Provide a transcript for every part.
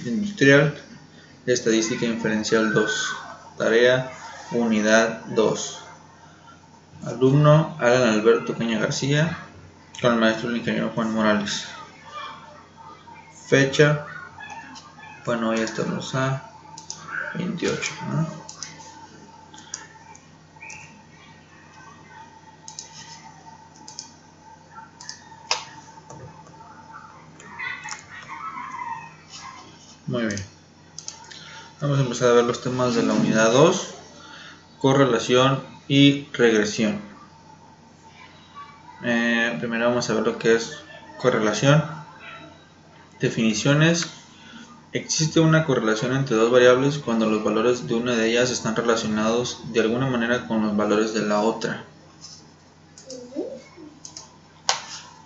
industrial, estadística inferencial 2, tarea unidad 2. Alumno Alan Alberto Caña García, con el maestro el ingeniero Juan Morales. Fecha, bueno, hoy estamos a 28, ¿no? Muy bien. Vamos a empezar a ver los temas de la unidad 2, correlación y regresión. Primero vamos a ver lo que es correlación. Definiciones. Existe una correlación entre dos variables cuando los valores de una de ellas están relacionados de alguna manera con los valores de la otra.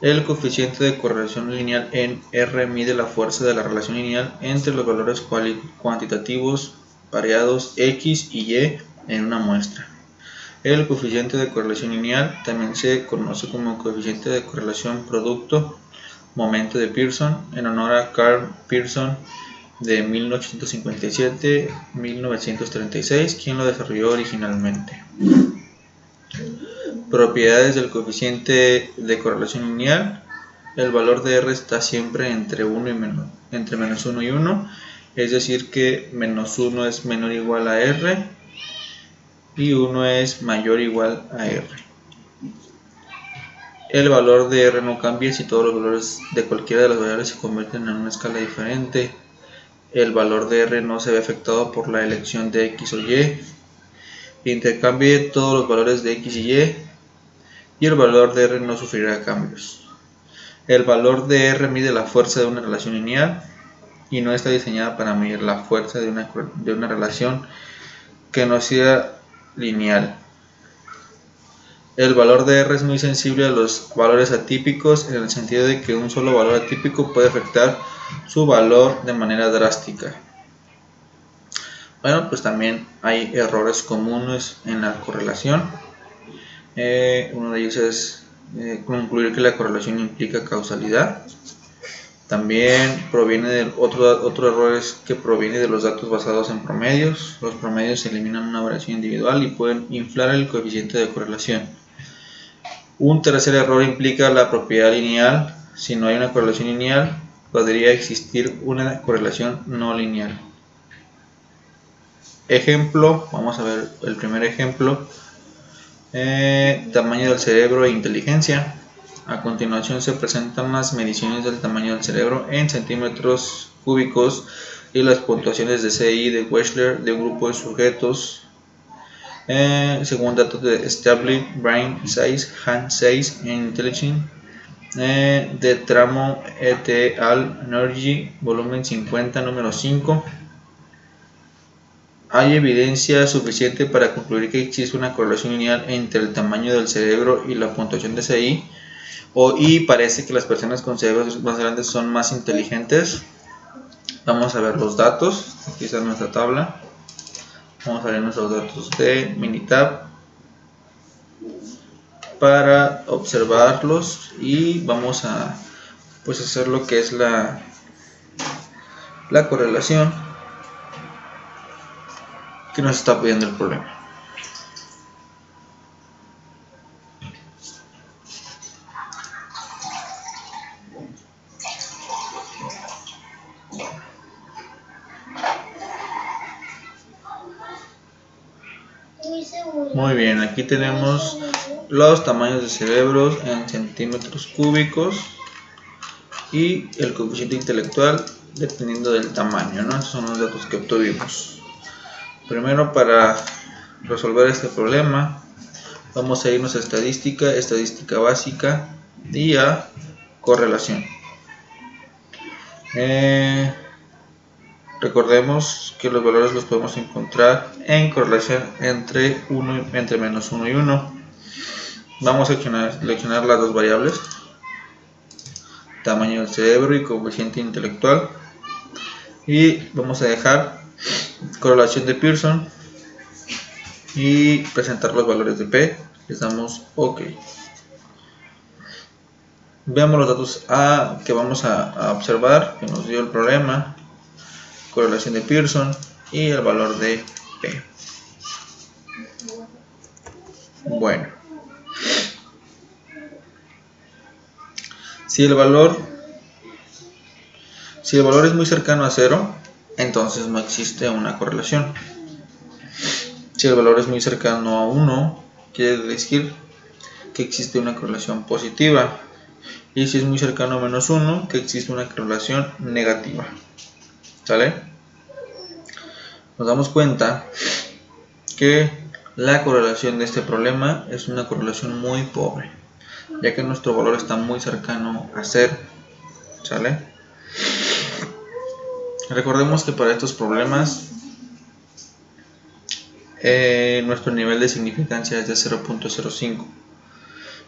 El coeficiente de correlación lineal en R mide la fuerza de la relación lineal entre los valores cuantitativos variados X y Y en una muestra. El coeficiente de correlación lineal también se conoce como coeficiente de correlación producto-momento de Pearson, en honor a Carl Pearson de 1857-1936, quien lo desarrolló originalmente. Propiedades del coeficiente de correlación lineal. El valor de R está siempre entre menos 1 y 1, es decir que menos 1 es menor o igual a R y 1 es mayor o igual a R. El valor de R no cambia si todos los valores de cualquiera de las variables se convierten en una escala diferente. El valor de R no se ve afectado por la elección de X o Y. Intercambie todos los valores de X y el valor de R no sufrirá cambios. El valor de R mide la fuerza de una relación lineal y no está diseñada para medir la fuerza de una relación que no sea lineal. El valor de R es muy sensible a los valores atípicos, en el sentido de que un solo valor atípico puede afectar su valor de manera drástica. Bueno, pues también hay errores comunes en la correlación. Uno de ellos es concluir que la correlación implica causalidad. También proviene de otro error es que proviene de los datos basados en promedios. Los promedios eliminan una variación individual y pueden inflar el coeficiente de correlación. Un tercer error implica la propiedad lineal. Si no hay una correlación lineal, podría existir una correlación no lineal. Ejemplo, vamos a ver el primer ejemplo. Tamaño del cerebro e inteligencia. A continuación se presentan las mediciones del tamaño del cerebro en centímetros cúbicos y las puntuaciones de CI de Wechsler de un grupo de sujetos. Según datos de Established Brain Size, Hand Size and Intelligence, de Tramo et al. Energy, volumen 50, número 5. Hay evidencia suficiente para concluir que existe una correlación lineal entre el tamaño del cerebro y la puntuación de CI, y parece que las personas con cerebros más grandes son más inteligentes. Vamos a ver los datos. Aquí está nuestra tabla. Vamos a ver nuestros datos de Minitab para observarlos y vamos a hacer lo que es la correlación que nos está pidiendo el problema. Muy bien, aquí tenemos los tamaños de cerebros en centímetros cúbicos y el coeficiente intelectual dependiendo del tamaño, ¿no? Esos son los datos que obtuvimos. Primero, para resolver este problema, vamos a irnos a estadística básica y a correlación. Recordemos que los valores los podemos encontrar en correlación entre menos 1 y 1. Vamos a seleccionar las dos variables, tamaño del cerebro y coeficiente intelectual, y vamos a dejar correlación de Pearson y presentar los valores de P. Les damos OK. Veamos los datos que vamos a observar que nos dio el problema. correlación de Pearson y el valor de P. Bueno, si el valor es muy cercano a 0, entonces no existe una correlación. Si el valor es muy cercano a 1, quiere decir que existe una correlación positiva. Y si es muy cercano a menos 1, que existe una correlación negativa. ¿Sale? Nos damos cuenta que la correlación de este problema es una correlación muy pobre, ya que nuestro valor está muy cercano a 0. ¿Sale? Recordemos que para estos problemas nuestro nivel de significancia es de 0.05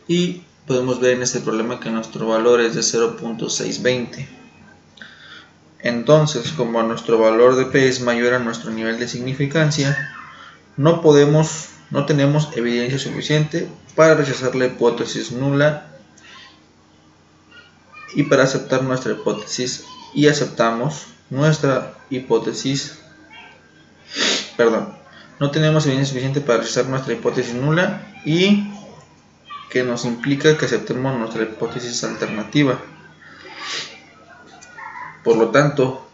y podemos ver en este problema que nuestro valor es de 0.620. Entonces, como nuestro valor de P es mayor a nuestro nivel de significancia, no tenemos evidencia suficiente para rechazar la hipótesis nula y para aceptar nuestra hipótesis, y aceptamos nuestra hipótesis, no tenemos evidencia suficiente para rechazar nuestra hipótesis nula, y que nos implica que aceptemos nuestra hipótesis alternativa. Por lo tanto,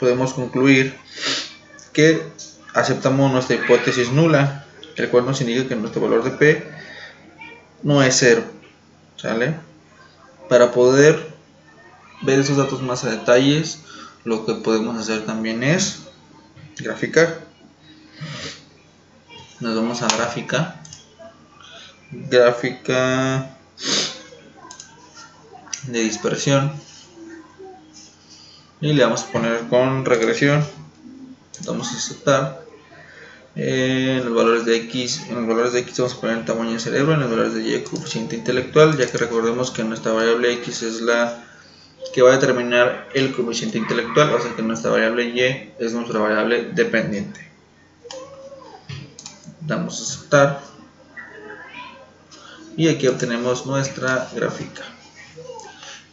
podemos concluir que aceptamos nuestra hipótesis nula, el cual nos indica que nuestro valor de P no es 0. ¿Sale? Para poder ver esos datos más a detalles, lo que podemos hacer también es graficar. Nos vamos a gráfica de dispersión y le vamos a poner con regresión. Vamos a aceptar en los valores de X. En los valores de X vamos a poner el tamaño del cerebro, en los valores de Y coeficiente intelectual, ya que recordemos que nuestra variable X es la que va a determinar el coeficiente intelectual, o sea que nuestra variable Y es nuestra variable dependiente. Damos a aceptar y aquí obtenemos nuestra gráfica.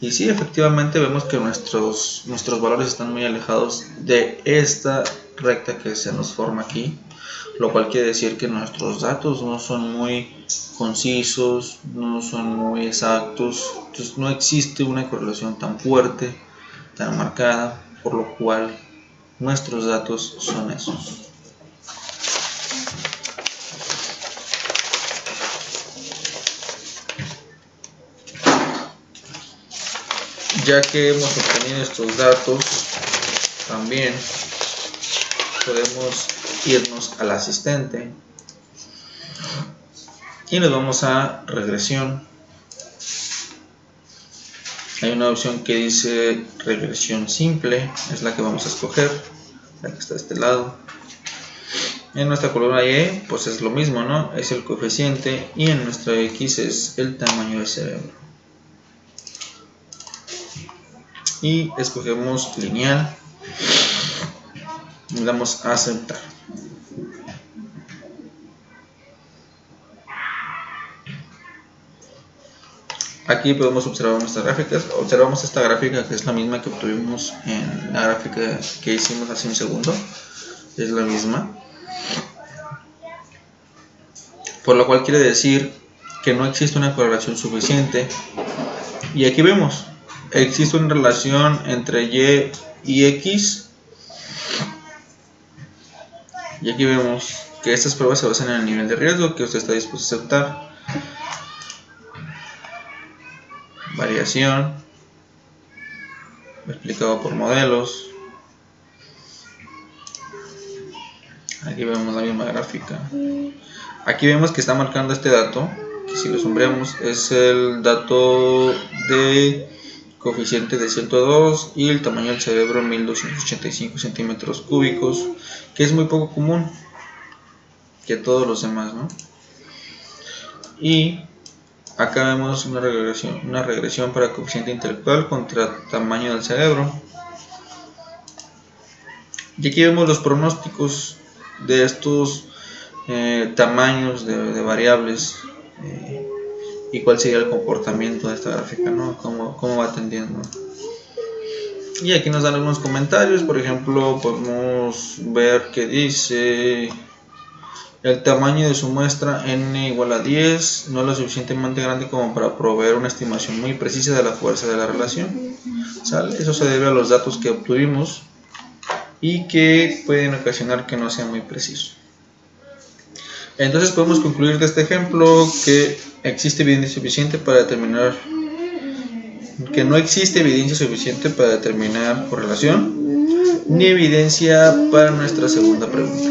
Y sí, efectivamente vemos que nuestros valores están muy alejados de esta recta que se nos forma aquí, lo cual quiere decir que nuestros datos no son muy concisos, no son muy exactos, entonces no existe una correlación tan fuerte, tan marcada, por lo cual nuestros datos son esos. Ya que hemos obtenido estos datos, también podemos irnos al asistente y nos vamos a regresión. Hay una opción que dice regresión simple, es la que vamos a escoger, la que está de este lado. En nuestra columna Y pues es lo mismo, ¿no? Es el coeficiente, y en nuestra X es el tamaño del cerebro. Y escogemos lineal y le damos a aceptar. Aquí podemos observar nuestras gráficas. Observamos esta gráfica, que es la misma que obtuvimos en la gráfica que hicimos hace un segundo. Es la misma, por lo cual quiere decir que no existe una correlación suficiente. Y aquí vemos, existe una relación entre Y y X, y aquí vemos que estas pruebas se basan en el nivel de riesgo que usted está dispuesto a aceptar. Variación, explicado por modelos. Aquí vemos la misma gráfica. Aquí vemos que está marcando este dato, que si lo sombreamos es el dato de coeficiente de 102 y el tamaño del cerebro 1285 centímetros cúbicos, que es muy poco común que todos los demás, ¿no? Y acá vemos una regresión para coeficiente intelectual contra tamaño del cerebro. Y aquí vemos los pronósticos de estos tamaños de variables y cuál sería el comportamiento de esta gráfica, ¿no? Cómo va tendiendo. Y aquí nos dan algunos comentarios. Por ejemplo, podemos ver que dice: el tamaño de su muestra n igual a 10 no es lo suficientemente grande como para proveer una estimación muy precisa de la fuerza de la relación. ¿Sale? Eso se debe a los datos que obtuvimos y que pueden ocasionar que no sea muy preciso. Entonces podemos concluir de este ejemplo que existe evidencia suficiente para determinar que no existe evidencia suficiente para determinar correlación, ni evidencia para nuestra segunda pregunta.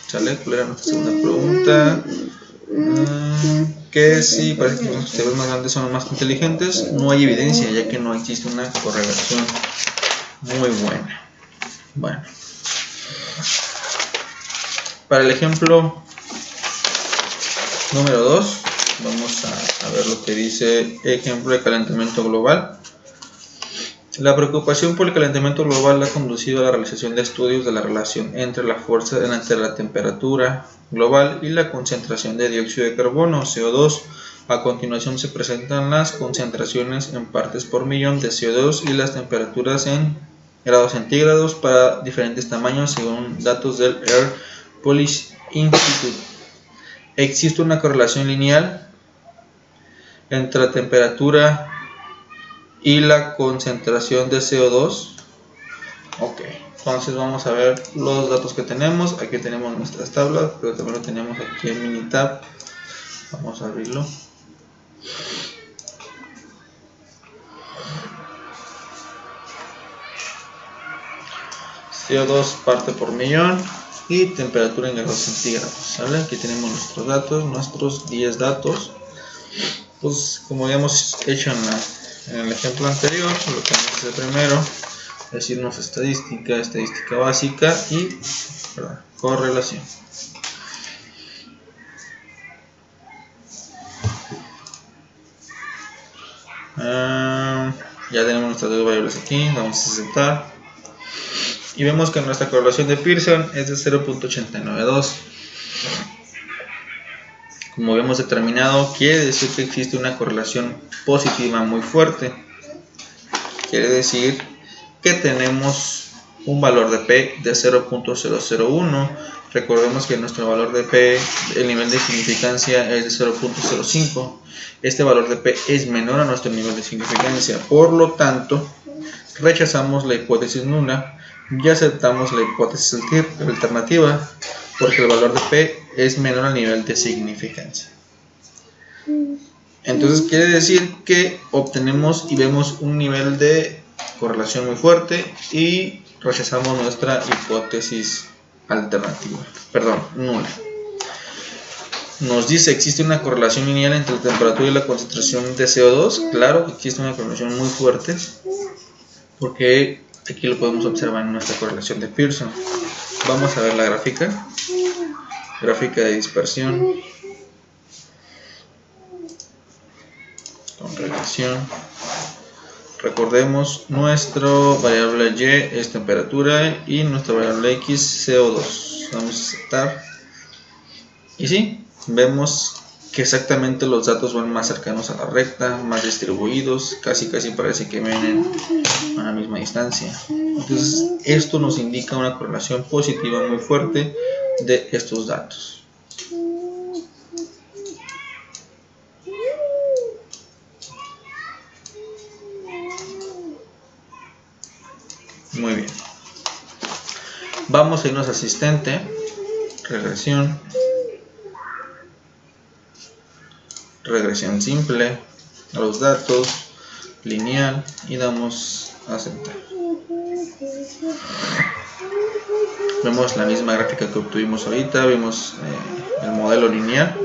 ¿Sale? ¿Cuál era nuestra segunda pregunta? Que si parece que los cerebros más grandes son más inteligentes. No hay evidencia, ya que no existe una correlación muy buena. Bueno, para el ejemplo número 2, vamos a ver lo que dice ejemplo de calentamiento global. La preocupación por el calentamiento global ha conducido a la realización de estudios de la relación entre la fuerza entre la temperatura global y la concentración de dióxido de carbono, CO2. A continuación se presentan las concentraciones en partes por millón de CO2 y las temperaturas en grados centígrados para diferentes tamaños según datos del Air Policy Institute. ¿Existe una correlación lineal entre la temperatura y la concentración de CO2? Ok, entonces vamos a ver los datos que tenemos. Aquí tenemos nuestras tablas, pero también lo tenemos aquí en Minitab. Vamos a abrirlo. CO2 parte por millón y temperatura en grados centígrados. ¿Sale? Aquí tenemos nuestros datos, nuestros 10 datos. Pues como habíamos hecho en el ejemplo anterior, lo que vamos a hacer primero es decirnos estadística básica y correlación. Ya tenemos nuestras dos variables aquí, vamos a aceptar y vemos que nuestra correlación de Pearson es de 0.892. Como habíamos determinado, quiere decir que existe una correlación positiva muy fuerte. Quiere decir que tenemos un valor de P de 0.001. Recordemos que nuestro valor de P, el nivel de significancia es de 0.05. Este valor de P es menor a nuestro nivel de significancia. Por lo tanto, rechazamos la hipótesis nula y aceptamos la hipótesis alternativa, porque el valor de P es menor al nivel de significancia. Entonces quiere decir que obtenemos y vemos un nivel de correlación muy fuerte y rechazamos nuestra hipótesis alternativa, nula. Nos dice: ¿existe una correlación lineal entre la temperatura y la concentración de CO2? Claro que existe una correlación muy fuerte, porque aquí lo podemos observar en nuestra correlación de Pearson. Vamos a ver la gráfica de dispersión con regresión. Recordemos, nuestra variable y es temperatura y nuestra variable x CO2. Vamos a aceptar y sí, vemos que exactamente los datos van más cercanos a la recta, más distribuidos, casi parece que vienen a la misma distancia. Entonces esto nos indica una correlación positiva muy fuerte de estos datos. Muy bien, vamos a irnos a asistente, regresión simple, a los datos, lineal, y damos a aceptar. Vemos la misma gráfica que obtuvimos ahorita, vemos el modelo lineal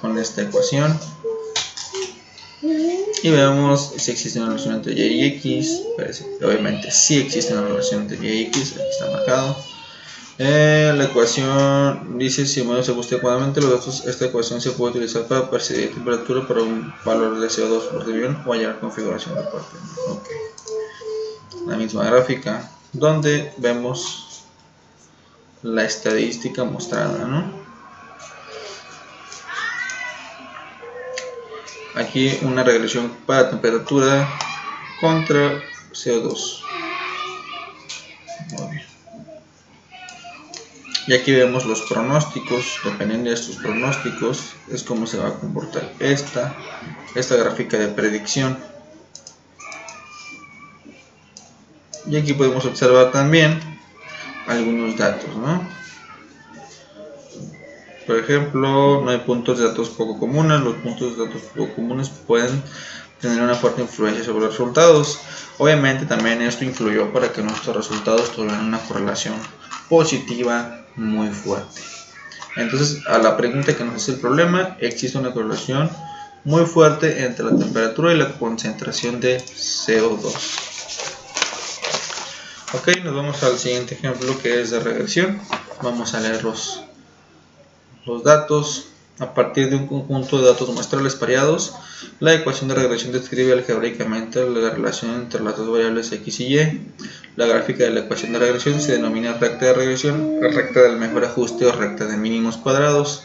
con esta ecuación y vemos si existe una relación entre y y x. Obviamente sí existe una relación entre y y x, aquí está marcado. La ecuación dice: si el modelo se ajusta adecuadamente, los datos, esta ecuación se puede utilizar para percibir temperatura para un valor de CO2 por millón o hallar configuración de parte. Okay. La misma gráfica donde vemos la estadística mostrada, ¿no? Aquí una regresión para temperatura contra CO2. Muy bien. Y aquí vemos los pronósticos. Dependiendo de estos pronósticos es como se va a comportar esta gráfica de predicción. Y aquí podemos observar también algunos datos, ¿no? Por ejemplo, no hay puntos de datos poco comunes. Los puntos de datos poco comunes pueden tener una fuerte influencia sobre los resultados. Obviamente también esto influyó para que nuestros resultados tuvieran una correlación positiva muy fuerte. Entonces, a la pregunta que nos hace el problema, existe una correlación muy fuerte entre la temperatura y la concentración de CO2. Ok, nos vamos al siguiente ejemplo, que es de regresión. Vamos a leer los datos. A partir de un conjunto de datos muestrales pareados, la ecuación de regresión describe algebraicamente la relación entre las dos variables x y y. La gráfica de la ecuación de regresión se denomina recta de regresión, recta del mejor ajuste o recta de mínimos cuadrados.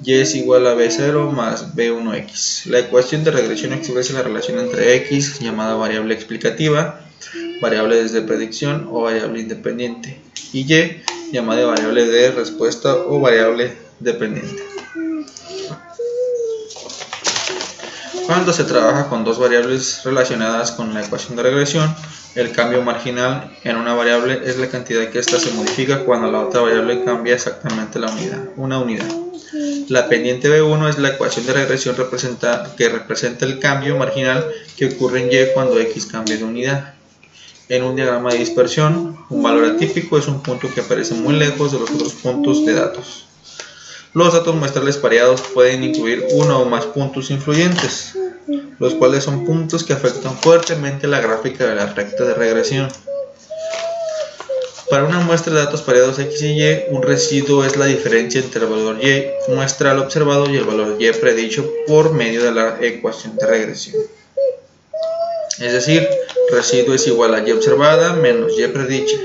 Y es igual a b0 más b1x. La ecuación de regresión expresa la relación entre x, llamada variable explicativa, variable de predicción o variable independiente, y y, llamada variable de respuesta o variable dependiente. Cuando se trabaja con dos variables relacionadas con la ecuación de regresión, el cambio marginal en una variable es la cantidad que ésta se modifica cuando la otra variable cambia exactamente una unidad. La pendiente B1 es la ecuación de regresión que representa el cambio marginal que ocurre en y cuando x cambia de unidad. En un diagrama de dispersión, un valor atípico es un punto que aparece muy lejos de los otros puntos de datos. Los datos muestrales pareados pueden incluir uno o más puntos influyentes, los cuales son puntos que afectan fuertemente la gráfica de la recta de regresión. Para una muestra de datos pareados x y y, un residuo es la diferencia entre el valor y muestral observado y el valor y predicho por medio de la ecuación de regresión. Es decir, residuo es igual a y observada menos y predicha.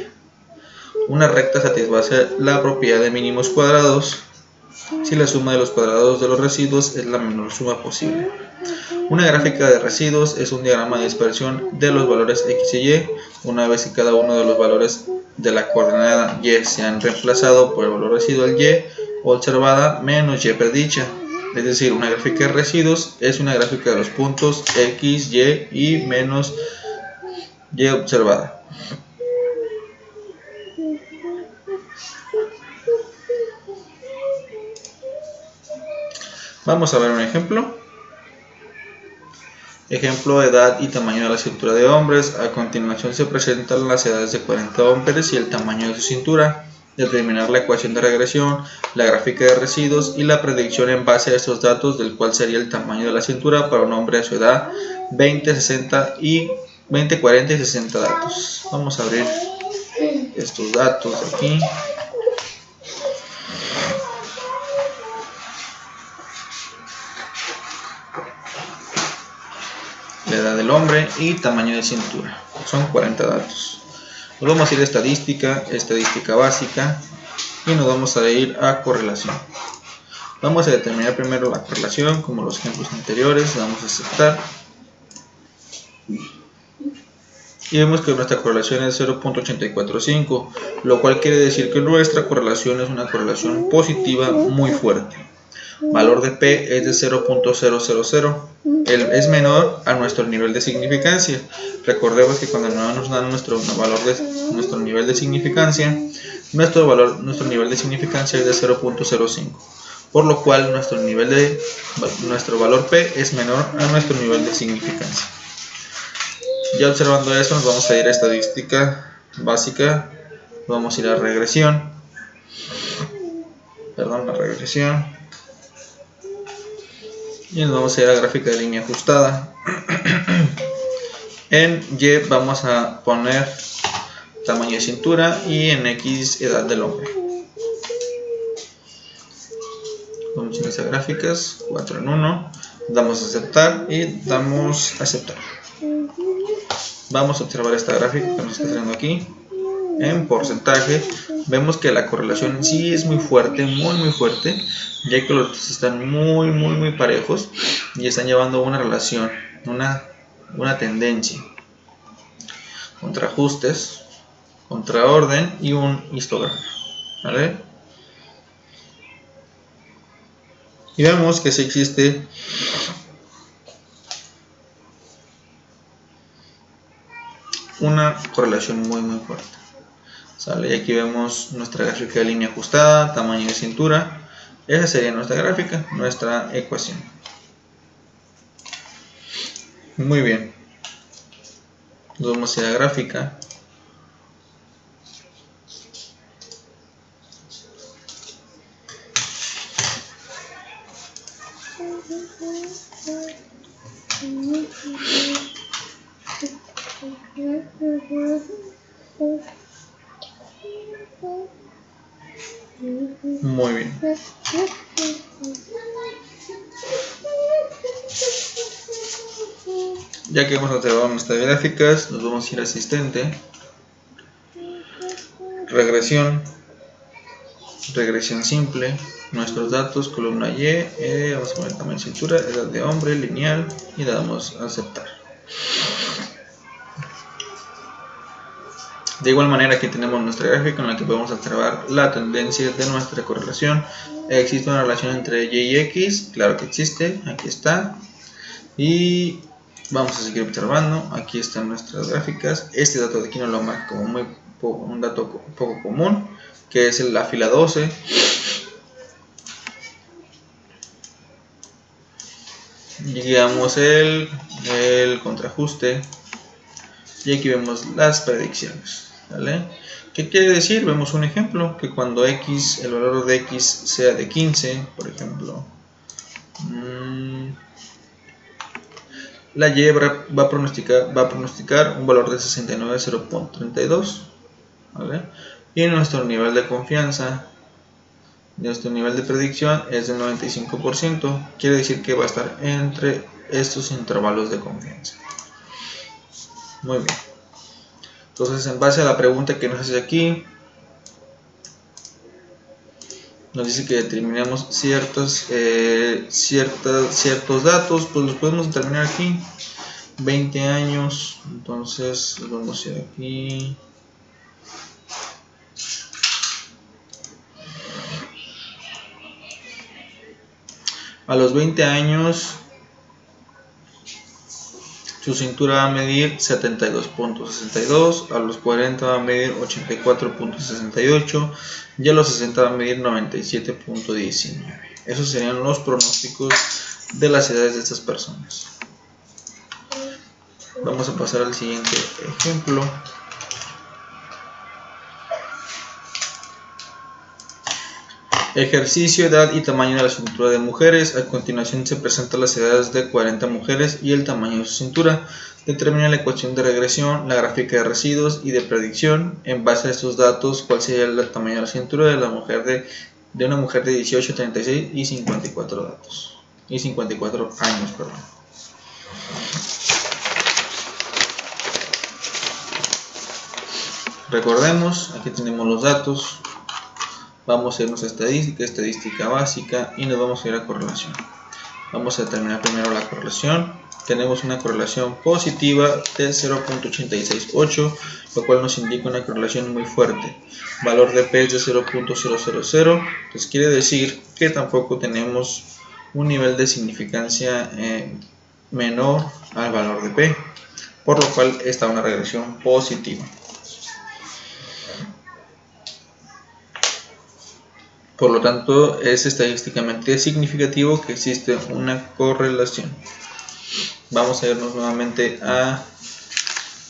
Una recta satisface la propiedad de mínimos cuadrados si la suma de los cuadrados de los residuos es la menor suma posible. Una gráfica de residuos es un diagrama de dispersión de los valores x y y, una vez que cada uno de los valores de la coordenada y se han reemplazado por el valor residual y observada menos y predicha. Es decir, una gráfica de residuos es una gráfica de los puntos x, y menos y observada. Vamos a ver un ejemplo. Ejemplo, edad y tamaño de la cintura de hombres. A continuación se presentan las edades de 40 hombres y el tamaño de su cintura. Determinar la ecuación de regresión, la gráfica de residuos y la predicción en base a estos datos del cual sería el tamaño de la cintura para un hombre a su edad, 20, 40 y 60 datos. Vamos a abrir estos datos de aquí. La edad del hombre y tamaño de cintura. Son 40 datos. Nos vamos a ir a estadística básica y nos vamos a ir a correlación. Vamos a determinar primero la correlación como los ejemplos anteriores. Vamos a aceptar. Y vemos que nuestra correlación es 0.845, lo cual quiere decir que nuestra correlación es una correlación positiva muy fuerte. Valor de P es de 0.000, es menor a nuestro nivel de significancia. Recordemos que cuando no nos dan nuestro nivel de significancia, nuestro nivel de significancia es de 0.05, por lo cual nuestro valor P es menor a nuestro nivel de significancia. Ya observando eso, nos vamos a ir a estadística básica, vamos a ir a regresión, y nos vamos a ir a gráfica de línea ajustada. En Y vamos a poner tamaño de cintura y en X edad del hombre. Vamos a ir a gráficas, 4 en 1, damos a aceptar y damos a aceptar. Vamos a observar esta gráfica que nos está trayendo aquí. En porcentaje vemos que la correlación en sí es muy fuerte, muy fuerte, ya que los datos están muy parejos y están llevando una relación, una tendencia. Contraajustes. contraorden y un histograma, ¿vale? Y vemos que sí existe una correlación muy fuerte, ¿sale? Y aquí vemos nuestra gráfica de línea ajustada, tamaño de cintura. Esa sería nuestra gráfica, nuestra ecuación. Muy bien, nos vamos a la gráfica. Muy bien. Ya que hemos observado nuestras gráficas, nos vamos a ir a asistente, regresión, regresión simple, nuestros datos, columna Y, vamos a poner tamaño de cintura, edad de hombre, lineal, y le damos a aceptar. De igual manera, aquí tenemos nuestra gráfica en la que podemos observar la tendencia de nuestra correlación. ¿Existe una relación entre Y y X? Claro que existe, aquí está. Y vamos a seguir observando, aquí están nuestras gráficas. Este dato de aquí nos lo marca como un dato poco común, que es la fila 12. Llegamos el contraajuste y aquí vemos las predicciones, ¿vale? ¿Qué quiere decir? Vemos un ejemplo, que cuando X, el valor de X sea de 15, por ejemplo, la Y va a pronosticar un valor de 69,0.32, ¿vale? Y nuestro nivel de confianza, nuestro nivel de predicción es del 95%, quiere decir que va a estar entre estos intervalos de confianza. Muy bien. Entonces, en base a la pregunta que nos hace aquí, nos dice que determinemos ciertos datos, pues los podemos determinar aquí. 20 años, entonces vamos a ir aquí. A los 20 años, su cintura va a medir 72.62, a los 40 va a medir 84.68 y a los 60 va a medir 97.19. Esos serían los pronósticos de las edades de estas personas. Vamos a pasar al siguiente ejemplo. Ejercicio, edad y tamaño de la cintura de mujeres. A continuación se presentan las edades de 40 mujeres y el tamaño de su cintura. Determina la ecuación de regresión, la gráfica de residuos y de predicción. En base a estos datos, cuál sería el tamaño de la cintura de una mujer de 18, 36 y 54 datos. Y 54 años, perdón. Recordemos, aquí tenemos los datos. Vamos a irnos a estadística básica y nos vamos a ir a correlación. Vamos a determinar primero la correlación. Tenemos una correlación positiva de 0.868, lo cual nos indica una correlación muy fuerte. Valor de P es de 0.000, pues quiere decir que tampoco tenemos un nivel de significancia menor al valor de P, por lo cual está una regresión positiva. Por lo tanto, es estadísticamente significativo que existe una correlación. Vamos a irnos nuevamente a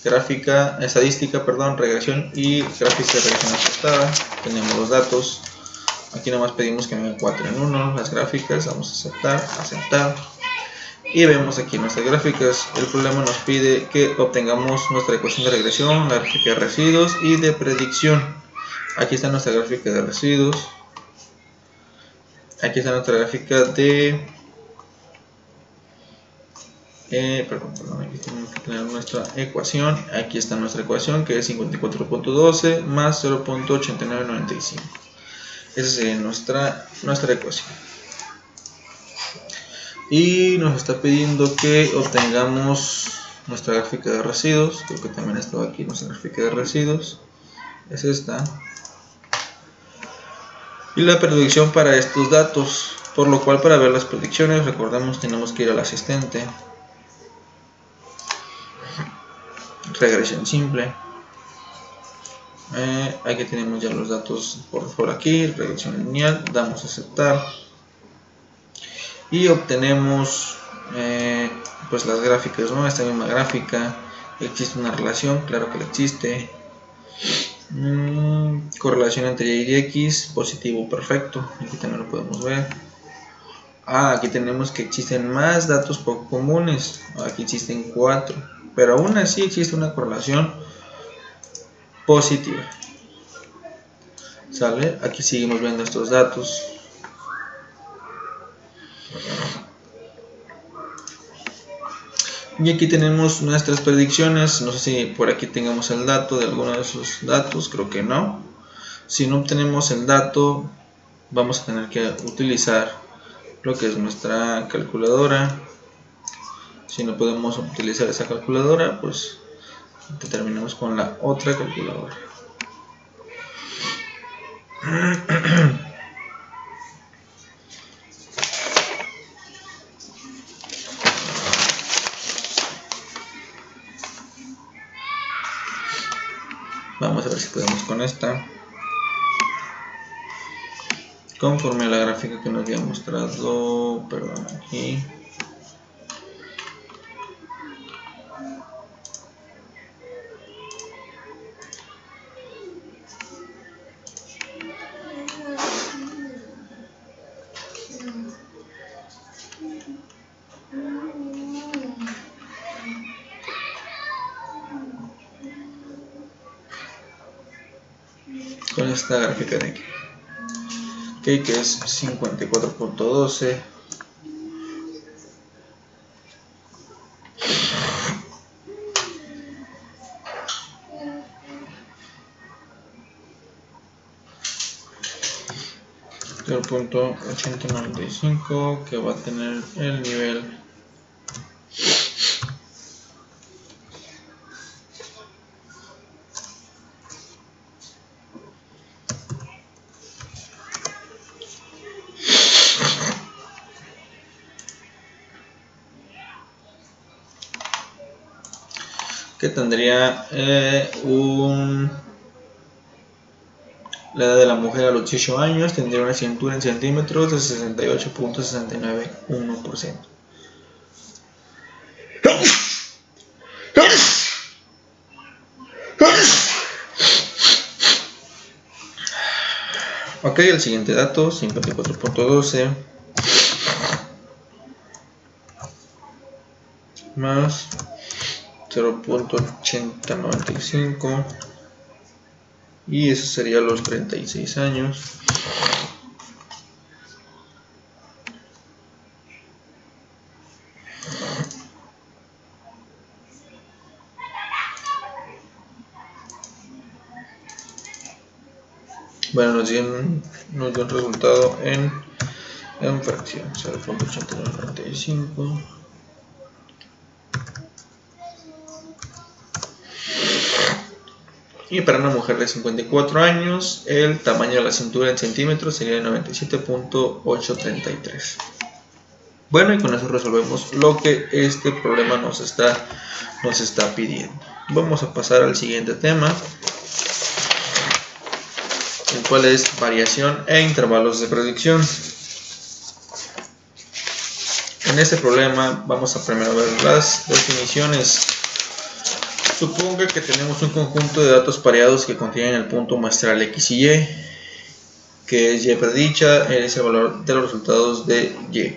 estadística, regresión y gráfica de regresión ajustada. Tenemos los datos. Aquí nomás pedimos que me 4 en 1 las gráficas. Vamos a aceptar. Y vemos aquí nuestras gráficas. El problema nos pide que obtengamos nuestra ecuación de regresión, la gráfica de residuos y de predicción. Aquí está nuestra gráfica de residuos. Aquí está nuestra gráfica de aquí tenemos que tener nuestra ecuación. Aquí está nuestra ecuación, que es 54.12 más 0.8995. Esa sería nuestra ecuación. Y nos está pidiendo que obtengamos nuestra gráfica de residuos. Creo que también estaba aquí nuestra gráfica de residuos. es esta. Y la predicción para estos datos, por lo cual para ver las predicciones, recordemos, tenemos que ir al asistente, regresión simple. Aquí tenemos ya los datos por aquí, regresión lineal, damos a aceptar y obtenemos pues las gráficas, ¿no? Esta misma gráfica. ¿Existe una relación? Claro que la existe. Correlación entre Y y X, positivo, perfecto. Aquí también lo podemos ver. Aquí tenemos que existen más datos poco comunes. Aquí existen 4, pero aún así existe una correlación positiva. ¿Sale? Aquí seguimos viendo estos datos. Y aquí tenemos nuestras predicciones. No sé si por aquí tengamos el dato de alguno de esos datos, creo que no. Si no obtenemos el dato, vamos a tener que utilizar lo que es nuestra calculadora. Si no podemos utilizar esa calculadora, pues terminamos con la otra calculadora. Vamos a ver si podemos con esta. Conforme a la gráfica que nos había mostrado, perdón, aquí. Con esta gráfica de aquí. Okay, que es 54.12. El punto 8095 que va a tener el nivel que tendría la edad de la mujer a los 18 años, tendría una cintura en centímetros de 68.691%. Ok, el siguiente dato, 54.12 más 0.8095 y eso sería los 36 años. Bueno, nos dio un resultado en fracción, 0.8995. Y para una mujer de 54 años, el tamaño de la cintura en centímetros sería de 97.833. Bueno, y con eso resolvemos lo que este problema nos está pidiendo. Vamos a pasar al siguiente tema, el cual es variación e intervalos de predicción. En este problema vamos a primero ver las definiciones. Suponga que tenemos un conjunto de datos pareados que contienen el punto muestral X y Y, que es Y predicha, es el valor de los resultados de Y,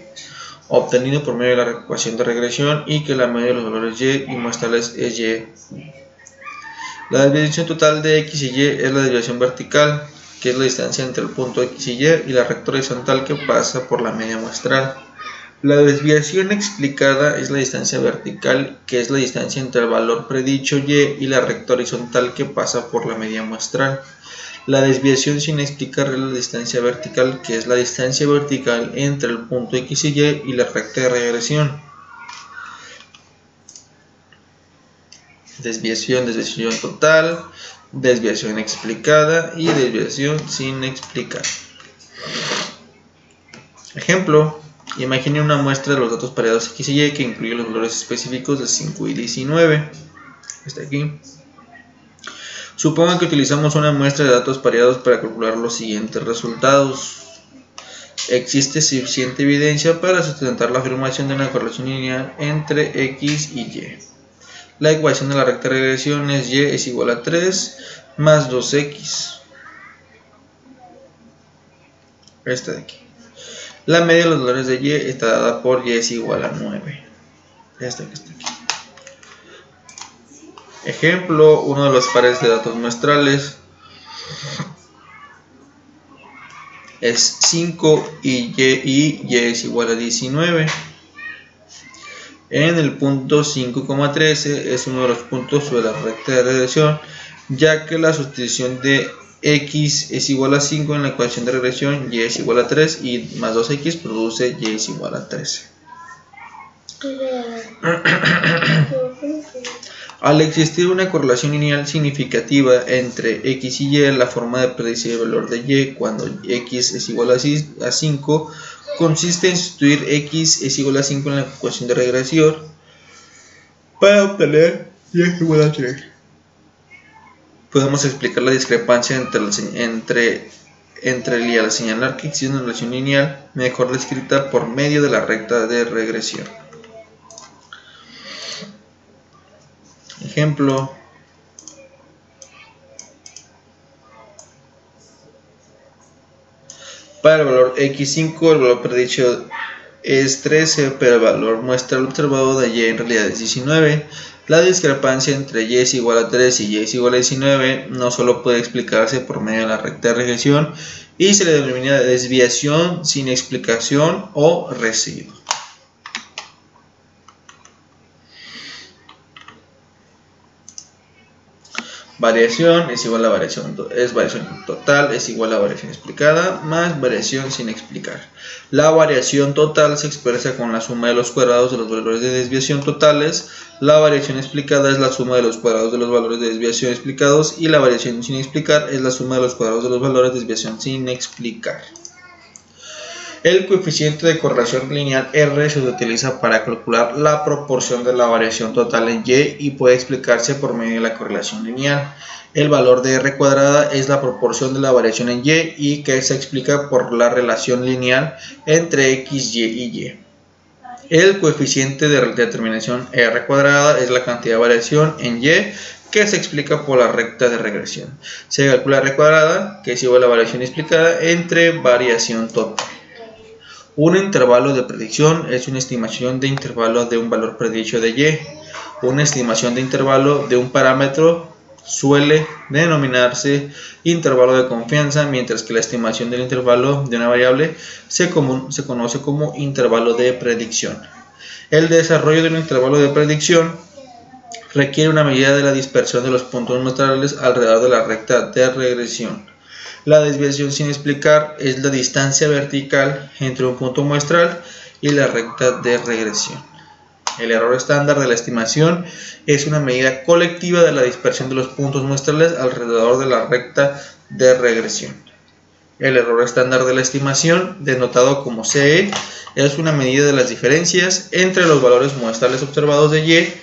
obtenido por medio de la ecuación de regresión, y que la media de los valores Y y muestrales es Y. La desviación total de X y Y es la desviación vertical, que es la distancia entre el punto X y la recta horizontal que pasa por la media muestral. La desviación explicada es la distancia vertical, que es la distancia entre el valor predicho Y la recta horizontal que pasa por la media muestral. La desviación sin explicar es la distancia vertical, que es la distancia vertical entre el punto X y la recta de regresión. Desviación total, desviación explicada y desviación sin explicar. Ejemplo, imagine una muestra de los datos pareados X y Y que incluye los valores específicos de 5 y 19. Está aquí. Suponga que utilizamos una muestra de datos pareados para calcular los siguientes resultados. Existe suficiente evidencia para sustentar la afirmación de una correlación lineal entre X y Y. La ecuación de la recta de regresión es Y es igual a 3 más 2X. Esta de aquí. La media de los valores de Y está dada por Y es igual a 9. Esta que está aquí. Ejemplo, uno de los pares de datos muestrales es 5 y Y es igual a 19. En el punto 5,13 es uno de los puntos de la recta de regresión, ya que la sustitución de X es igual a 5 en la ecuación de regresión, Y es igual a 3 y más 2X produce Y es igual a 13. Al existir una correlación lineal significativa entre X y Y, la forma de predecir el valor de Y cuando X es igual a 5 consiste en sustituir X es igual a 5 en la ecuación de regresión para obtener Y es igual a 3. Podemos explicar la discrepancia entre el y al señalar que existe una relación lineal mejor descrita por medio de la recta de regresión. Ejemplo, para el valor x5 el valor predicho es 13, pero el valor muestral observado de Y en realidad es 19. La discrepancia entre Y es igual a 3 y Y es igual a 19 no solo puede explicarse por medio de la recta de regresión y se le denomina desviación sin explicación o residuo. Variación es igual a variación total es igual a variación explicada más variación sin explicar. La variación total se expresa con la suma de los cuadrados de los valores de desviación totales. La variación explicada es la suma de los cuadrados de los valores de desviación explicados y la variación sin explicar es la suma de los cuadrados de los valores de desviación sin explicar. El coeficiente de correlación lineal R se utiliza para calcular la proporción de la variación total en Y y puede explicarse por medio de la correlación lineal. El valor de R cuadrada es la proporción de la variación en y que se explica por la relación lineal entre X, Y y Y. El coeficiente de determinación R cuadrada es la cantidad de variación en Y que se explica por la recta de regresión. Se calcula R cuadrada, que es igual a la variación explicada entre variación total. Un intervalo de predicción es una estimación de intervalo de un valor predicho de Y. Una estimación de intervalo de un parámetro suele denominarse intervalo de confianza, mientras que la estimación del intervalo de una variable se conoce como intervalo de predicción. El desarrollo de un intervalo de predicción requiere una medida de la dispersión de los puntos muestrales alrededor de la recta de regresión. La desviación sin explicar es la distancia vertical entre un punto muestral y la recta de regresión. El error estándar de la estimación es una medida colectiva de la dispersión de los puntos muestrales alrededor de la recta de regresión. El error estándar de la estimación, denotado como CE, es una medida de las diferencias entre los valores muestrales observados de Y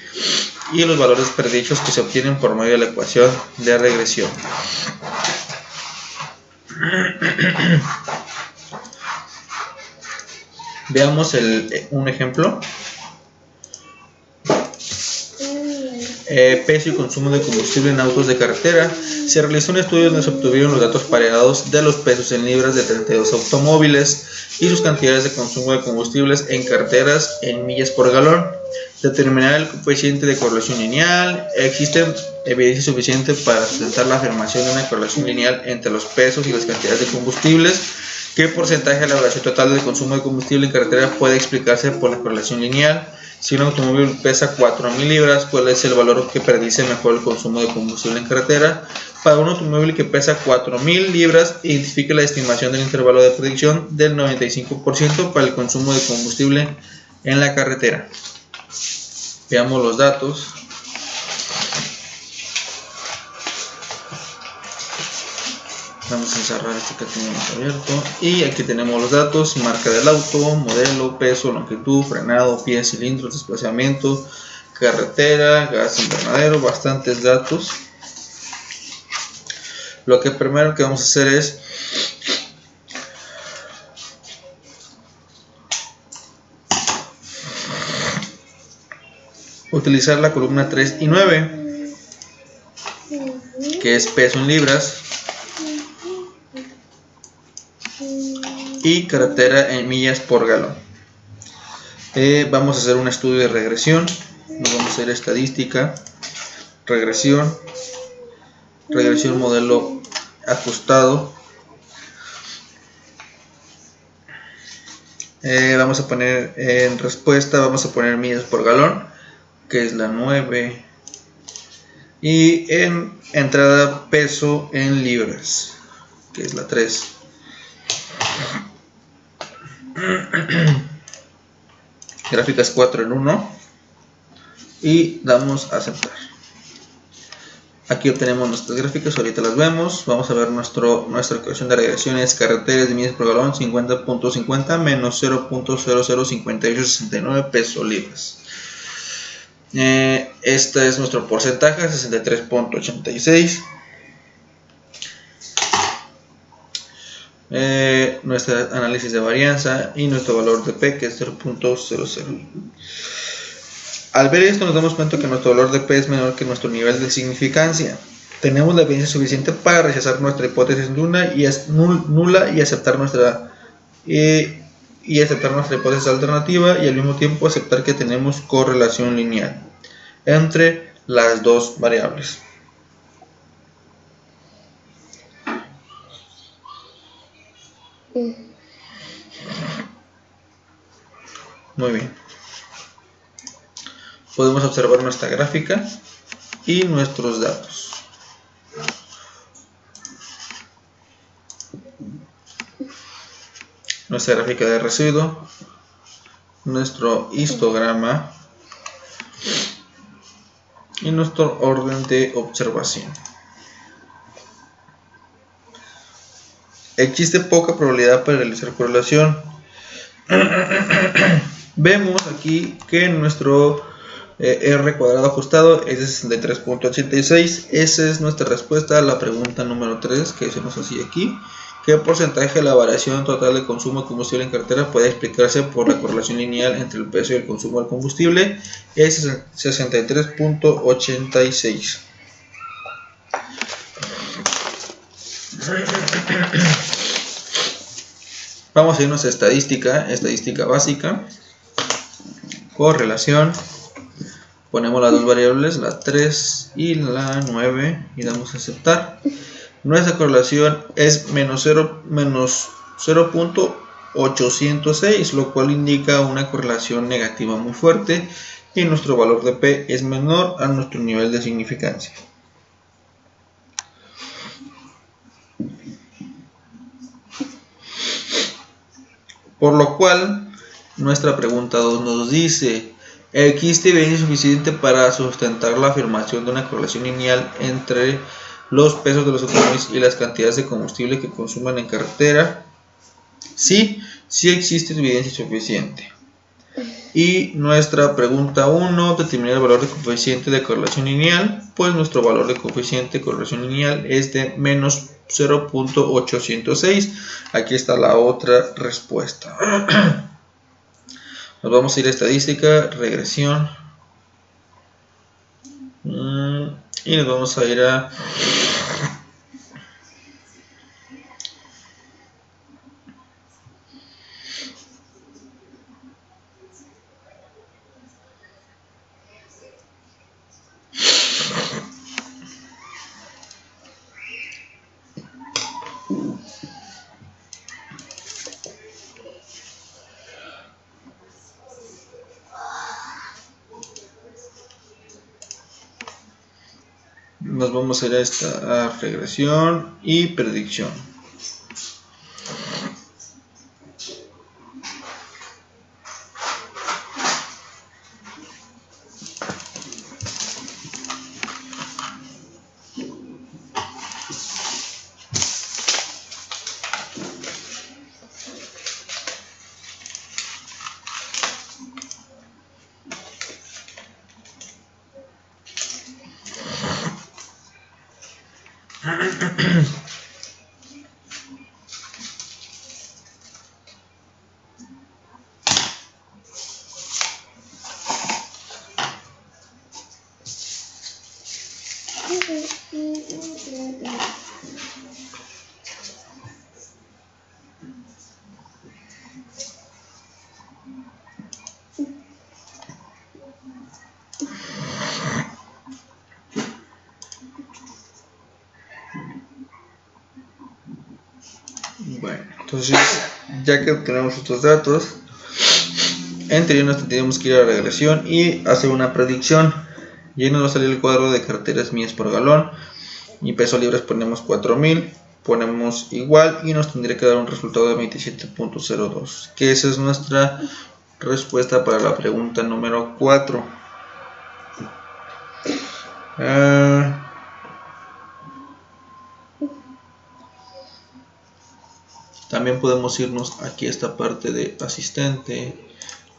y los valores predichos que se obtienen por medio de la ecuación de regresión. Veamos un ejemplo. Peso y consumo de combustible en autos de carretera. Se realizó un estudio donde se obtuvieron los datos pareados de los pesos en libras de 32 automóviles y sus cantidades de consumo de combustibles en carreteras en millas por galón. Determinar el coeficiente de correlación lineal. Existe evidencia suficiente para sustentar la afirmación de una correlación lineal entre los pesos y las cantidades de combustibles. ¿Qué porcentaje de la variación total del consumo de combustible en carretera puede explicarse por la correlación lineal? Si un automóvil pesa 4.000 libras, ¿cuál es el valor que predice mejor el consumo de combustible en carretera? Para un automóvil que pesa 4.000 libras, identifique la estimación del intervalo de predicción del 95% para el consumo de combustible en la carretera. Veamos los datos. Vamos a cerrar este que teníamos abierto. Y aquí tenemos los datos: marca del auto, modelo, peso, longitud, frenado, pies, cilindros, desplazamiento, carretera, gas invernadero, bastantes datos. Lo que primero que vamos a hacer es utilizar la columna 3 y 9, que es peso en libras, y carretera en millas por galón. Vamos a hacer un estudio de regresión. Nos vamos a ir a estadística, regresión modelo ajustado. Vamos a poner en respuesta, vamos a poner millas por galón, que es la 9, y en entrada peso en libras, que es la 3. Gráficas 4 en 1 y damos a aceptar. Aquí obtenemos nuestras gráficas, ahorita las vemos. Vamos a ver nuestra ecuación de regresiones: carreteras de millas por galón 50.50 menos 0.005869 pesos libras. Este es nuestro porcentaje, 63.86. Nuestro análisis de varianza y nuestro valor de P, que es 0.00. Al ver esto nos damos cuenta que nuestro valor de P es menor que nuestro nivel de significancia. Tenemos la evidencia suficiente para rechazar nuestra hipótesis nula y aceptar nuestra hipótesis alternativa, y al mismo tiempo aceptar que tenemos correlación lineal entre las dos variables. Muy bien. Podemos observar nuestra gráfica y nuestros datos. Nuestra gráfica de residuo, nuestro histograma y nuestro orden de observación. Existe poca probabilidad para realizar correlación. Vemos aquí que nuestro R cuadrado ajustado es de 63.86. Esa es nuestra respuesta a la pregunta número 3 que se nos hacía aquí. ¿Qué porcentaje de la variación total de consumo de combustible en carretera puede explicarse por la correlación lineal entre el precio y el consumo del combustible? Es 63.86. Vamos a irnos a estadística básica, correlación. Ponemos las dos variables, la 3 y la 9, y damos a aceptar. Nuestra correlación es menos 0.806, lo cual indica una correlación negativa muy fuerte, y nuestro valor de P es menor a nuestro nivel de significancia. Por lo cual, nuestra pregunta 2 nos dice: ¿existe evidencia suficiente para sustentar la afirmación de una correlación lineal entre los pesos de los automóviles y las cantidades de combustible que consumen en carretera? Sí, sí existe evidencia suficiente. Y nuestra pregunta 1, determinar el valor de coeficiente de correlación lineal. Pues nuestro valor de coeficiente de correlación lineal es de menos 0.806. Aquí está la otra respuesta. Nos vamos a ir a estadística, regresión, y nos vamos a ir a esta regresión y predicción. Bueno, entonces ya que tenemos estos datos, en teoría nos tendríamos que ir a la regresión y hacer una predicción. Y nos va a salir el cuadro de carreteras millas por galón y peso libres. Ponemos 4000, ponemos igual y nos tendría que dar un resultado de 27.02, que esa es nuestra respuesta para la pregunta número 4. También podemos irnos aquí a esta parte de asistente,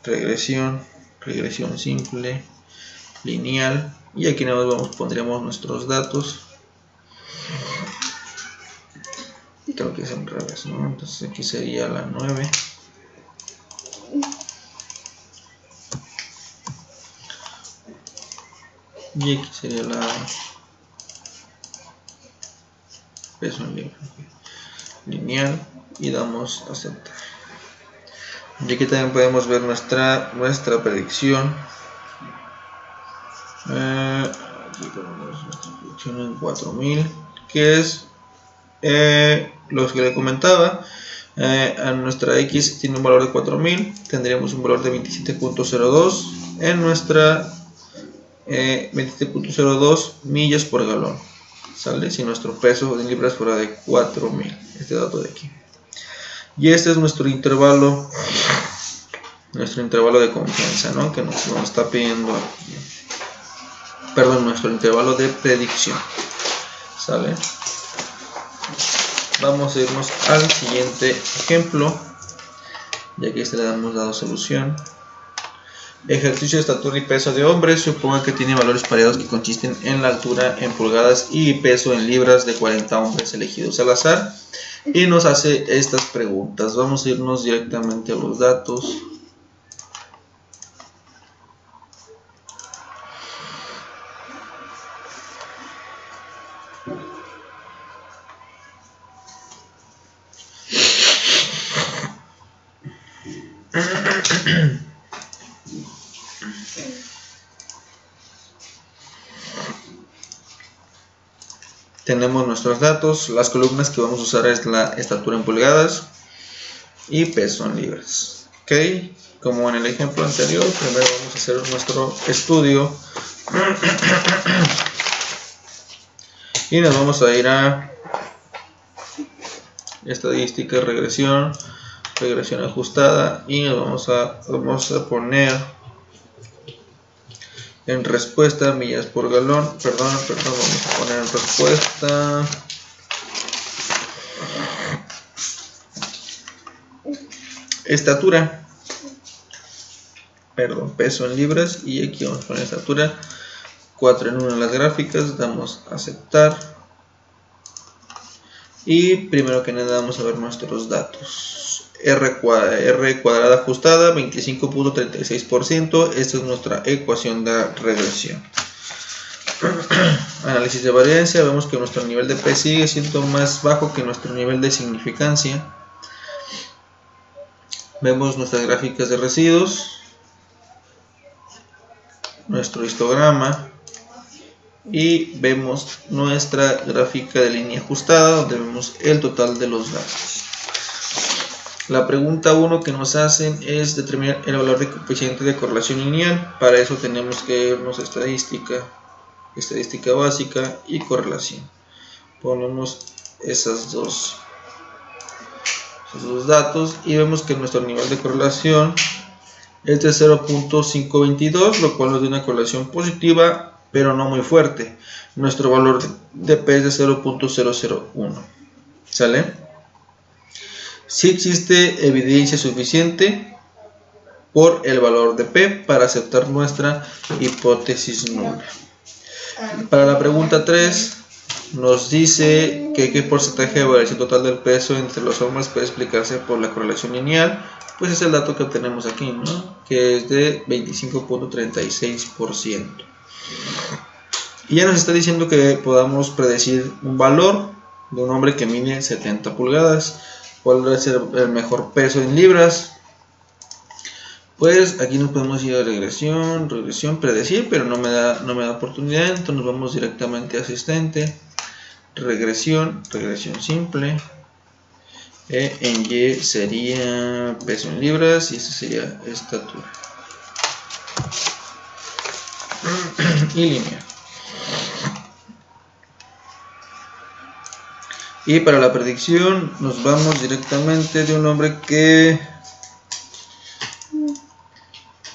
regresión, regresión simple, lineal, y aquí nada más pondríamos nuestros datos. Creo que es en revés, ¿no? Entonces aquí sería la 9. Y aquí sería la peso en libre, lineal, y damos a aceptar. Y aquí también podemos ver nuestra predicción. Aquí tenemos nuestra predicción en 4000, que es los que le comentaba. A nuestra X tiene un valor de 4000, tendríamos un valor de 27.02 en nuestra 27.02 millas por galón, ¿sale? Si nuestro peso en libras fuera de 4000, este dato de aquí. Y este es nuestro intervalo de confianza, ¿no? Que nos está pidiendo aquí. Perdón, nuestro intervalo de predicción, ¿sale? Vamos a irnos al siguiente ejemplo, ya que le hemos dado solución. Ejercicio de estatura y peso de hombre. Suponga que tiene valores pareados que consisten en la altura en pulgadas y peso en libras de 40 hombres elegidos al azar, y nos hace estas preguntas. Vamos a irnos directamente a los datos. Tenemos nuestros datos. Las columnas que vamos a usar es la estatura en pulgadas y peso en libras. Ok, como en el ejemplo anterior, primero vamos a hacer nuestro estudio y nos vamos a ir a estadística, regresión ajustada, y nos vamos a poner en respuesta millas por galón. Vamos a poner en respuesta estatura, peso en libras, y aquí vamos a poner estatura. 4 en 1 en las gráficas, damos a aceptar, y primero que nada vamos a ver nuestros datos. R cuadrada ajustada 25.36%. Esta es nuestra ecuación de regresión. Análisis de variancia. Vemos que nuestro nivel de P sigue siendo más bajo que nuestro nivel de significancia. Vemos nuestras gráficas de residuos, nuestro histograma, y vemos nuestra gráfica de línea ajustada, donde vemos el total de los datos. La pregunta 1 que nos hacen es determinar el valor de coeficiente de correlación lineal. Para eso tenemos que irnos a estadística básica y correlación. Ponemos esos dos datos y vemos que nuestro nivel de correlación es de 0.522, lo cual nos da una correlación positiva, pero no muy fuerte. Nuestro valor de P es de 0.001, ¿sale? Si existe evidencia suficiente por el valor de P para aceptar nuestra hipótesis nula. Para la pregunta 3 nos dice que qué porcentaje de variación total del peso entre los hombres puede explicarse por la correlación lineal. Pues es el dato que obtenemos aquí, ¿no? Que es de 25.36%. Y ya nos está diciendo que podamos predecir un valor de un hombre que mide 70 pulgadas. ¿Cuál va a ser el mejor peso en libras? Pues aquí nos podemos ir a regresión, predecir, pero no me da oportunidad, entonces nos vamos directamente a asistente, regresión simple. En Y sería peso en libras y esto sería estatura. Y línea. Y para la predicción nos vamos directamente de un hombre que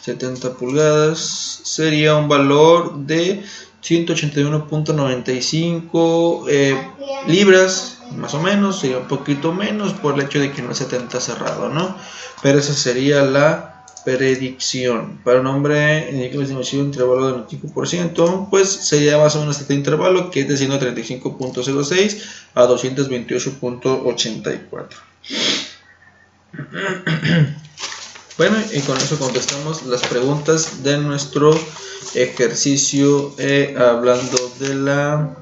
70 pulgadas sería un valor de 181.95 libras, más o menos, sería un poquito menos por el hecho de que no es 70 cerrado, ¿no? Pero esa sería la predicción. Para un hombre en el que un intervalo del 95%, pues sería más o menos este intervalo, que es de 135.06 a 228.84. Bueno, y con eso contestamos las preguntas de nuestro ejercicio hablando de la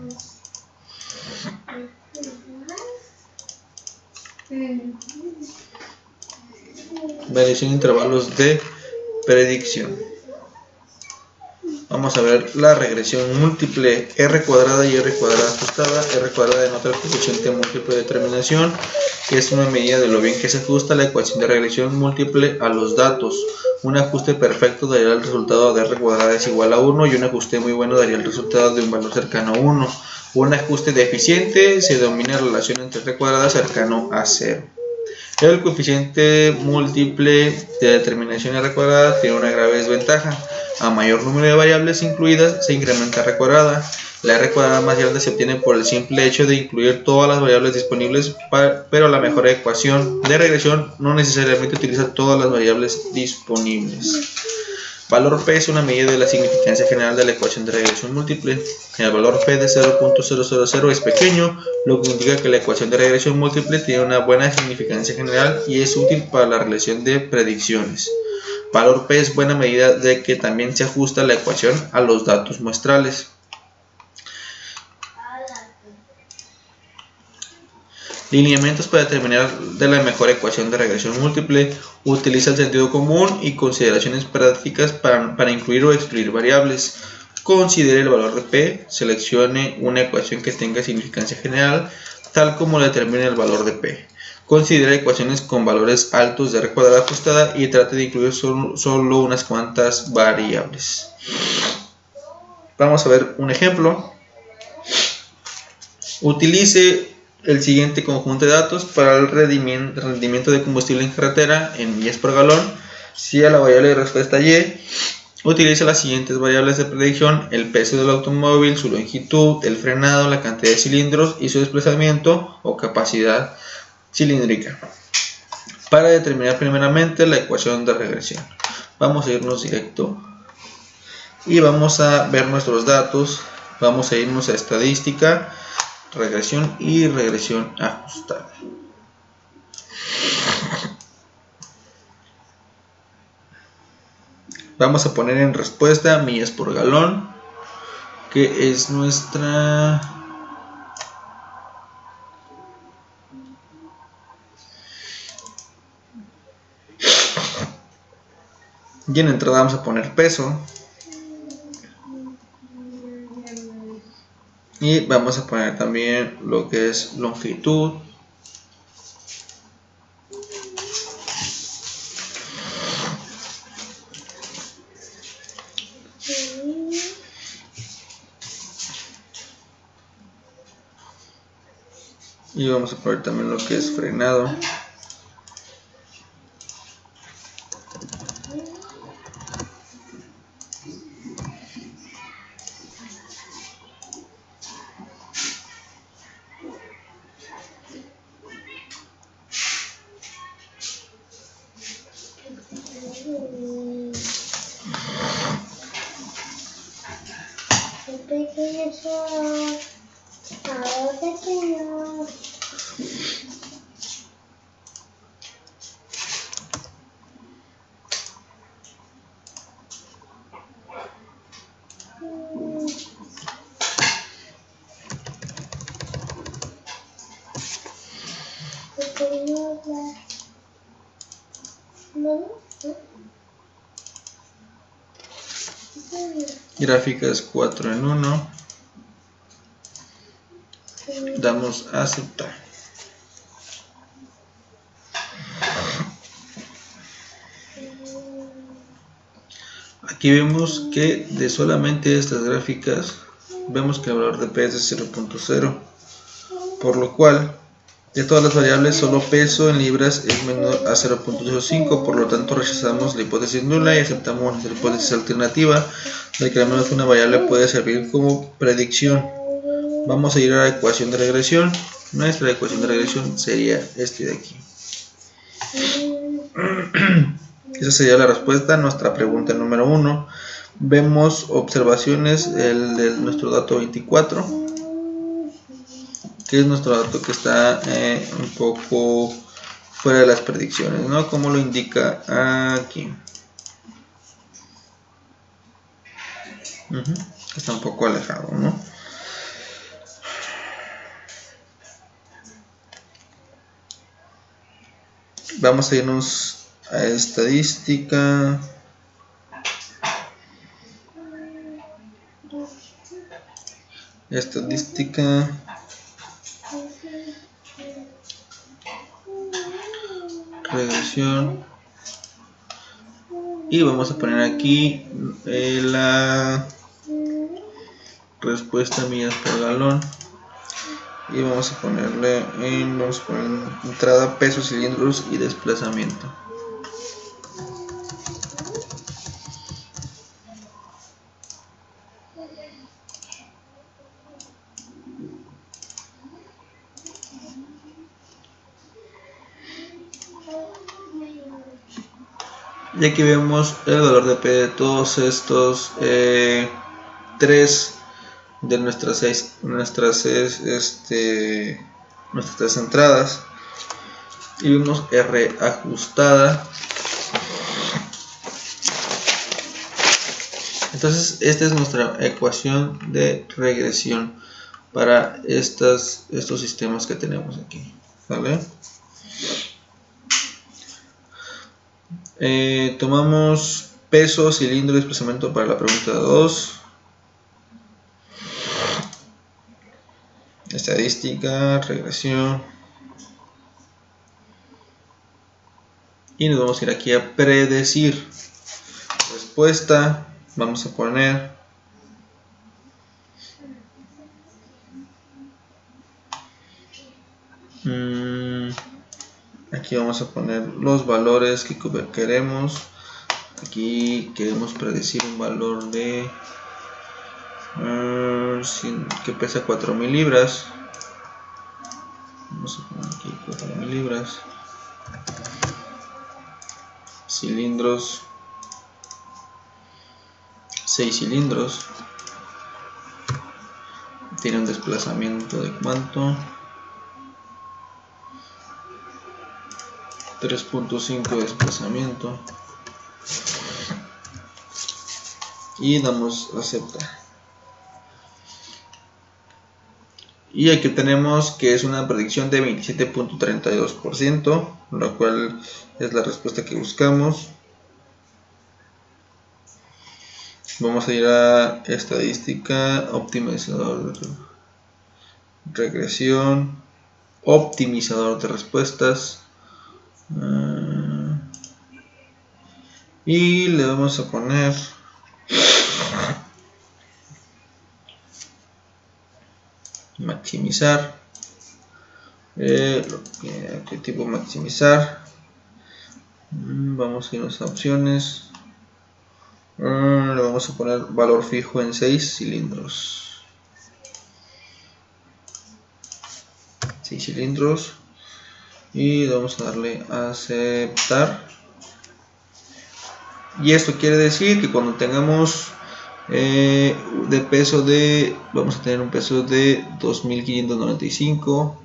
variación de intervalos de predicción. Vamos a ver la regresión múltiple R cuadrada y R cuadrada ajustada. R cuadrada denota el coeficiente múltiple de determinación, que es una medida de lo bien que se ajusta la ecuación de regresión múltiple a los datos. Un ajuste perfecto daría el resultado de R cuadrada es igual a 1 y un ajuste muy bueno daría el resultado de un valor cercano a 1. Un ajuste deficiente se denomina relación entre R cuadrada cercano a 0. El coeficiente múltiple de determinación R cuadrada tiene una grave desventaja. A mayor número de variables incluidas se incrementa R cuadrada. La R cuadrada más grande se obtiene por el simple hecho de incluir todas las variables disponibles, pero la mejor ecuación de regresión no necesariamente utiliza todas las variables disponibles. Valor P es una medida de la significancia general de la ecuación de regresión múltiple. El valor P de 0.000 es pequeño, lo que indica que la ecuación de regresión múltiple tiene una buena significancia general y es útil para la realización de predicciones. Valor P es buena medida de que también se ajusta la ecuación a los datos muestrales. Lineamientos para determinar de la mejor ecuación de regresión múltiple. Utiliza el sentido común y consideraciones prácticas para incluir o excluir variables. Considere el valor de P. Seleccione una ecuación que tenga significancia general, tal como la determina el valor de P. Considere ecuaciones con valores altos de R cuadrada ajustada y trate de incluir solo unas cuantas variables. Vamos a ver un ejemplo. Utilice el siguiente conjunto de datos para el rendimiento de combustible en carretera en millas por galón. Si a la variable de respuesta Y, utiliza las siguientes variables de predicción: el peso del automóvil, su longitud, el frenado, la cantidad de cilindros y su desplazamiento o capacidad cilíndrica, para determinar primeramente la ecuación de regresión. Vamos a irnos directo y vamos a ver nuestros datos. Vamos a irnos a estadística, regresión y regresión ajustada. Vamos a poner en respuesta millas por galón, que es nuestra y en entrada vamos a poner peso y vamos a poner también lo que es longitud, y vamos a poner también lo que es frenado. Gráficas 4 en 1. Damos a aceptar. Aquí vemos que de solamente estas gráficas vemos que el valor de P es de 0.0, por lo cual de todas las variables solo peso en libras es menor a 0.05, por lo tanto rechazamos la hipótesis nula y aceptamos la hipótesis alternativa de que al menos una variable puede servir como predicción. Vamos a ir a la ecuación de regresión. Nuestra ecuación de regresión sería este de aquí. Esa sería la respuesta a nuestra pregunta número 1. Vemos observaciones de nuestro dato 24, que es nuestro dato que está un poco fuera de las predicciones, ¿no? Como lo indica aquí. Está un poco alejado, ¿no? Vamos a irnos a estadística. Regresión. Y vamos a poner aquí la respuesta millas por galón. Y vamos a ponerle vamos a poner entrada, peso, cilindros y desplazamiento. Y aquí vemos el valor de P de todos estos 3 de nuestras 6 entradas, y vemos R ajustada. Entonces esta es nuestra ecuación de regresión para estos sistemas que tenemos aquí, ¿vale? Tomamos peso, cilindro y desplazamiento para la pregunta 2. Estadística, regresión. Y nos vamos a ir aquí a predecir. Respuesta. Vamos a poner aquí vamos a poner los valores que queremos. Aquí queremos predecir un valor de que pesa 4000 libras. Vamos a poner aquí 4000 libras. Cilindros, 6 cilindros. Tiene un desplazamiento de cuánto, 3.5 de desplazamiento, y damos a aceptar. Y aquí tenemos que es una predicción de 27.32%, lo cual es la respuesta que buscamos. Vamos a ir a estadística, optimizador de regresión, optimizador de respuestas, y le vamos a poner maximizar. ¿Qué tipo maximizar? Vamos a irnos a opciones. Le vamos a poner valor fijo en 6 cilindros. 6 cilindros. Y vamos a darle a aceptar. Y esto quiere decir que cuando tengamos de peso vamos a tener un peso de 2595,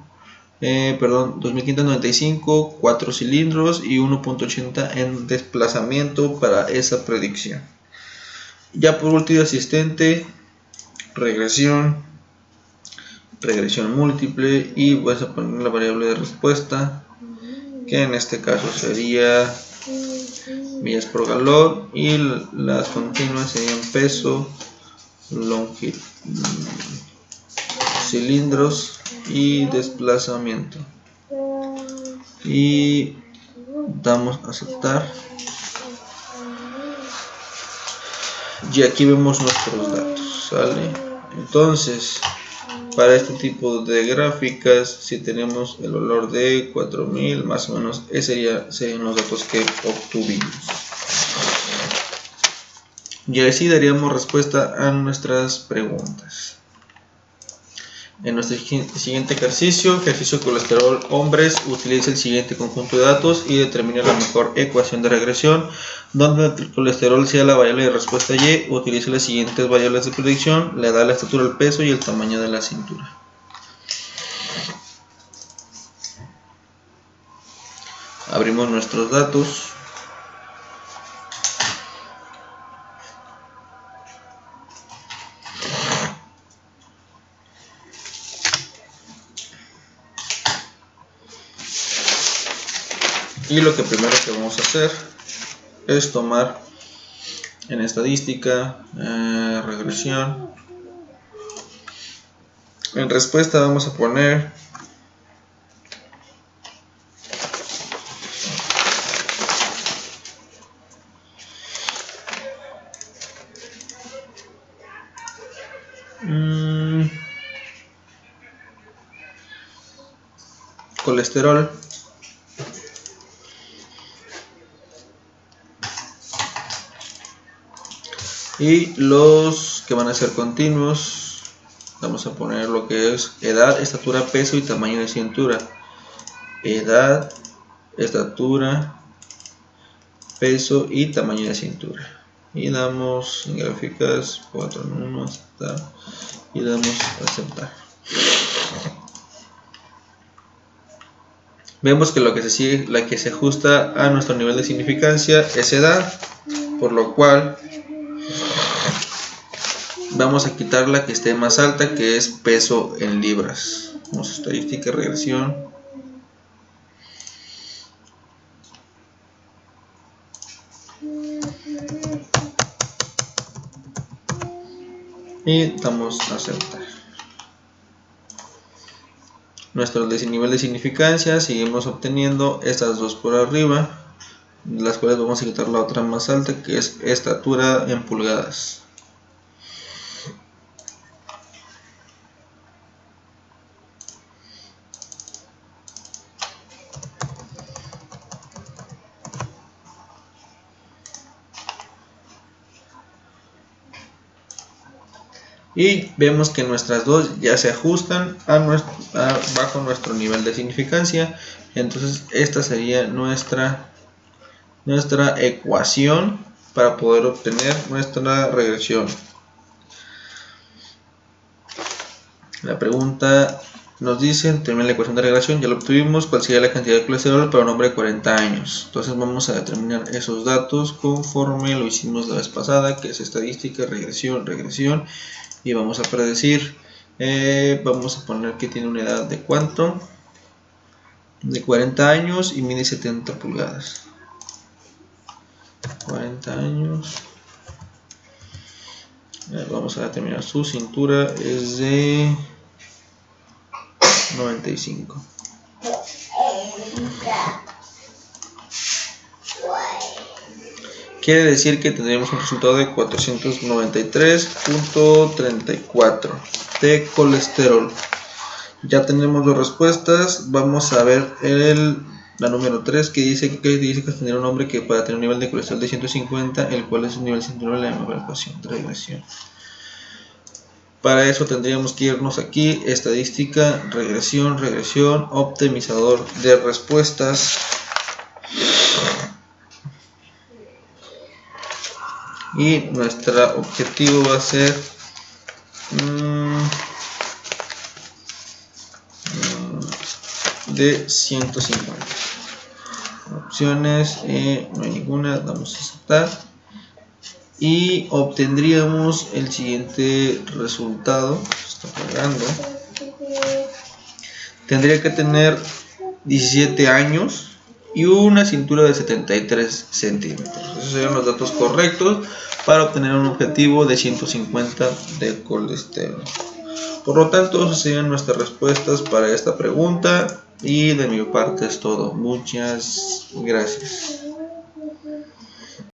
2595, 4 cilindros y 1.80 en desplazamiento para esa predicción. Ya por último, asistente, regresión múltiple, y vas a poner la variable de respuesta, que en este caso sería millas por galón, y las continuas serían peso, longitud, cilindros y desplazamiento, y damos a aceptar, y aquí vemos nuestros datos, ¿sale? Entonces, para este tipo de gráficas, si tenemos el valor de 4000, más o menos esos serían los datos que obtuvimos. Y así daríamos respuesta a nuestras preguntas. En nuestro siguiente ejercicio colesterol hombres, utiliza el siguiente conjunto de datos y determina la mejor ecuación de regresión, donde el colesterol sea la variable de respuesta Y. Utiliza las siguientes variables de predicción: la edad, la estatura, el peso y el tamaño de la cintura. Abrimos nuestros datos. Y lo que primero que vamos a hacer es tomar en estadística, regresión. En respuesta vamos a poner colesterol, y los que van a ser continuos vamos a poner lo que es edad, estatura, peso y tamaño de cintura. Edad, estatura, peso y tamaño de cintura, y damos en gráficas 4 en 1 hasta, y damos a aceptar. Vemos que lo que se sigue, la que se ajusta a nuestro nivel de significancia es edad, por lo cual vamos a quitar la que esté más alta, que es peso en libras. Vamos a estadística, regresión. Y damos a aceptar. Nuestro nivel de significancia, seguimos obteniendo estas dos por arriba, las cuales vamos a quitar la otra más alta, que es estatura en pulgadas. Y vemos que nuestras dos ya se ajustan bajo nuestro nivel de significancia. Entonces esta sería nuestra ecuación para poder obtener nuestra regresión. La pregunta nos dice: determina la ecuación de regresión, ya lo obtuvimos. ¿Cuál sería la cantidad de colesterol para un hombre de 40 años? Entonces vamos a determinar esos datos conforme lo hicimos la vez pasada, que es estadística, regresión, y vamos a predecir. Vamos a poner que tiene una edad de ¿cuánto? De 40 años y mide 70 pulgadas. 40 años. Vamos a determinar su cintura, es de 95. Quiere decir que tendríamos un resultado de 493.34 de colesterol. Ya tenemos dos respuestas. Vamos a ver la número 3, que dice que tener un hombre que pueda tener un nivel de colesterol de 150, el cual es un nivel cinturón de la mejor ecuación de regresión. Para eso tendríamos que irnos aquí, estadística, regresión, optimizador de respuestas. y nuestro objetivo va a ser de 150. Opciones, no hay ninguna, damos a aceptar y obtendríamos el siguiente resultado. Está cargando. Tendría que tener 17 años y una cintura de 73 centímetros. Esos serían los datos correctos para obtener un objetivo de 150 de colesterol. Por lo tanto, esas serían nuestras respuestas para esta pregunta y de mi parte es todo. Muchas gracias.